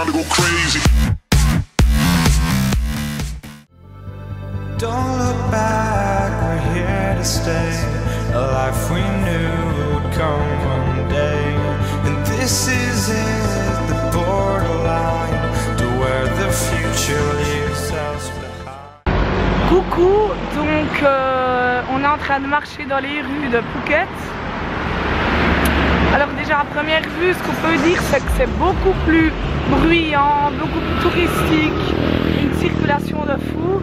time to go crazy. Don't look back, we're here to stay. A life we knew would come one day. And this is it, the borderline to where the future leaves us behind. Coucou, donc on est en train de marcher dans les rues de Phuket. Alors déjà à première vue, ce qu'on peut dire, c'est que c'est beaucoup plus bruyant, beaucoup plus touristique, une circulation de fou.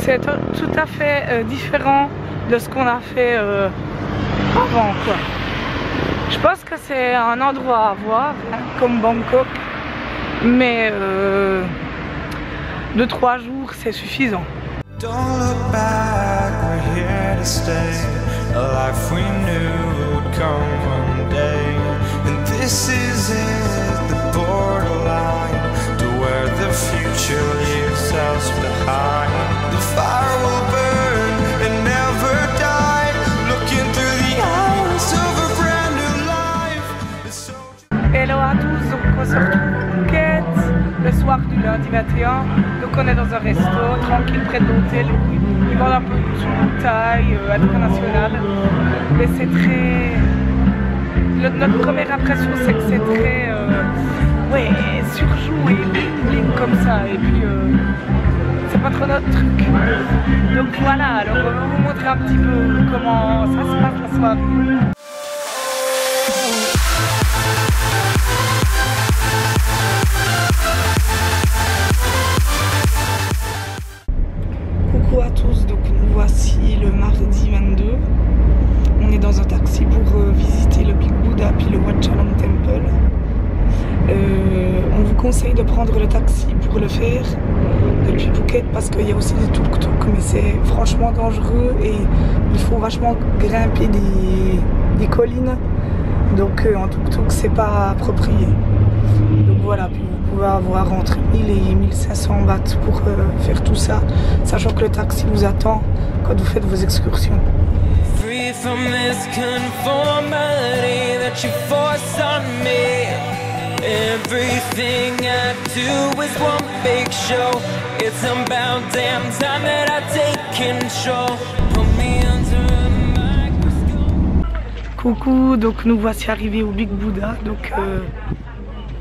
C'est tout à fait différent de ce qu'on a fait avant, quoi. Je pense que c'est un endroit à voir, hein, comme Bangkok, mais 2-3 jours c'est suffisant. Don't look back, we're here to stay. A life we knew would come one day. And this is it, the borderline to where the future leaves us behind. The fire will burn and never die. Looking through the eyes of a brand new life. Hello à tous, donc on se retrouve Phuket le soir du lundi 21. Donc on est dans un resto tranquille près de l'hôtel où ils vendent un peu tout taille internationale. Mais c'est très... Notre première impression c'est que c'est très ouais, surjoué, bling comme ça. Et puis c'est pas trop notre truc. Donc voilà, alors on va vous montrer un petit peu comment ça se passe la soirée. Coucou à tous, donc nous voici le mardi 22. On est dans un taxi pour visiter le Big Buddha puis le Wat Chalong Temple. On vous conseille de prendre le taxi pour le faire depuis Phuket parce qu'il y a aussi des tuk-tuk, mais c'est franchement dangereux et il faut vachement grimper des collines. Donc en tuk-tuk c'est pas approprié. Donc voilà, puis vous pouvez avoir entre 1000 et 1500 bahts pour faire tout ça, sachant que le taxi vous attend quand vous faites vos excursions. Free from this conformity that you force on me. Everything I do is one big show. It's about damn time that I take control. Put me under a microscope. Coucou, donc nous voici arrivés au Big Buddha, donc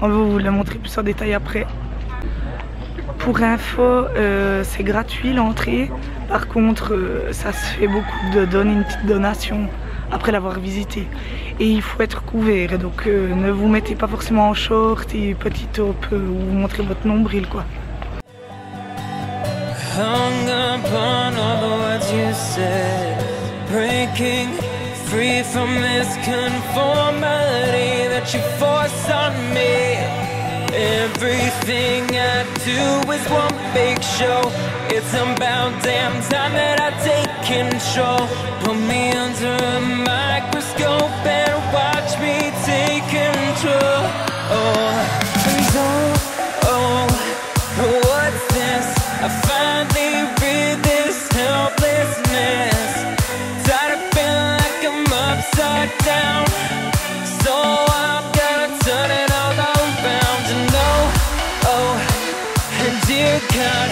on va vous le montrer plus en détail après. Pour info, c'est gratuit l'entrée. Par contre, ça se fait beaucoup de donner une petite donation après l'avoir visité. Et il faut être couvert, donc ne vous mettez pas forcément en short et petit top où vous montrez votre nombril, quoi. Hung upon all the words you said, breaking free from this conformity that you force on me. Everything I do is one big show. It's about damn time that I take control. Put me under a microscope and watch me take control. Oh, what's this? I finally read this helplessness. Tired of feeling like I'm upside down. So I'm gonna turn it all around. And oh, dear God,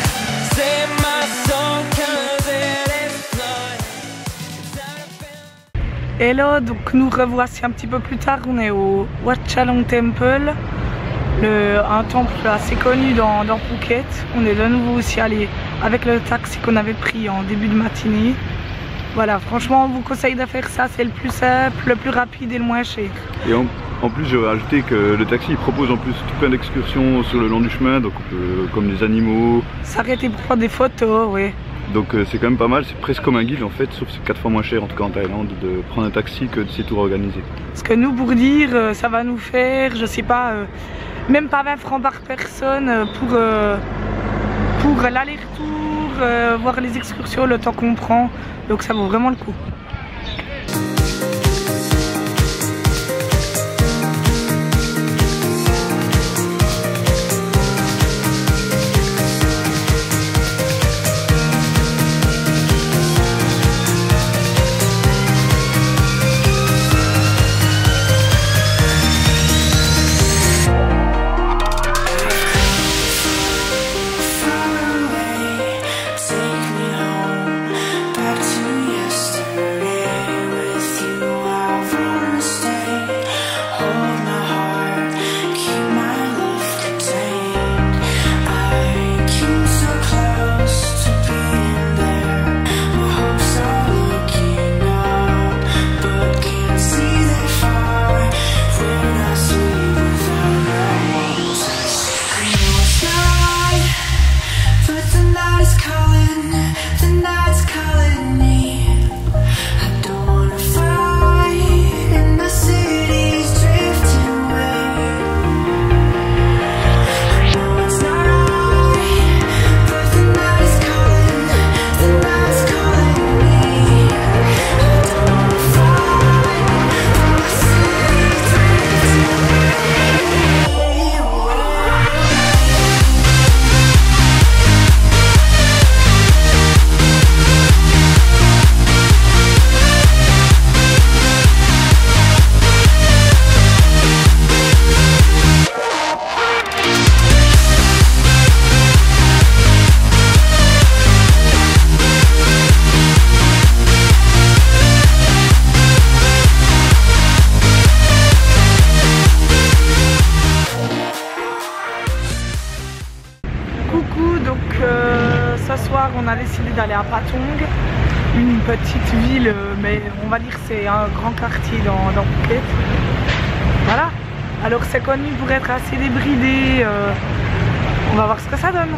save my soul, 'cause it is not. Hello, donc nous revoici un petit peu plus tard. On est au Wat Chalong Temple, un temple assez connu dans Phuket. On est de nouveau aussi allé avec le taxi qu'on avait pris en début de matinée. Voilà, franchement, on vous conseille de faire ça, c'est le plus simple, le plus rapide et le moins cher. Et en plus, je vais rajouter que le taxi il propose en plus tout plein d'excursions sur le long du chemin, donc comme des animaux. S'arrêter pour prendre des photos, oui. Donc c'est quand même pas mal, c'est presque comme un guide en fait, sauf que c'est 4 fois moins cher en tout cas en Thaïlande de prendre un taxi que de ces tours organisés. Parce que nous, pour dire, ça va nous faire, je sais pas, même pas 20 francs par personne pour l'aller-retour, voir les excursions, le temps qu'on prend, donc ça vaut vraiment le coup. aller à Patong, une petite ville, mais on va dire que c'est un grand quartier dans Phuket. Voilà, alors c'est connu pour être assez débridé, on va voir ce que ça donne.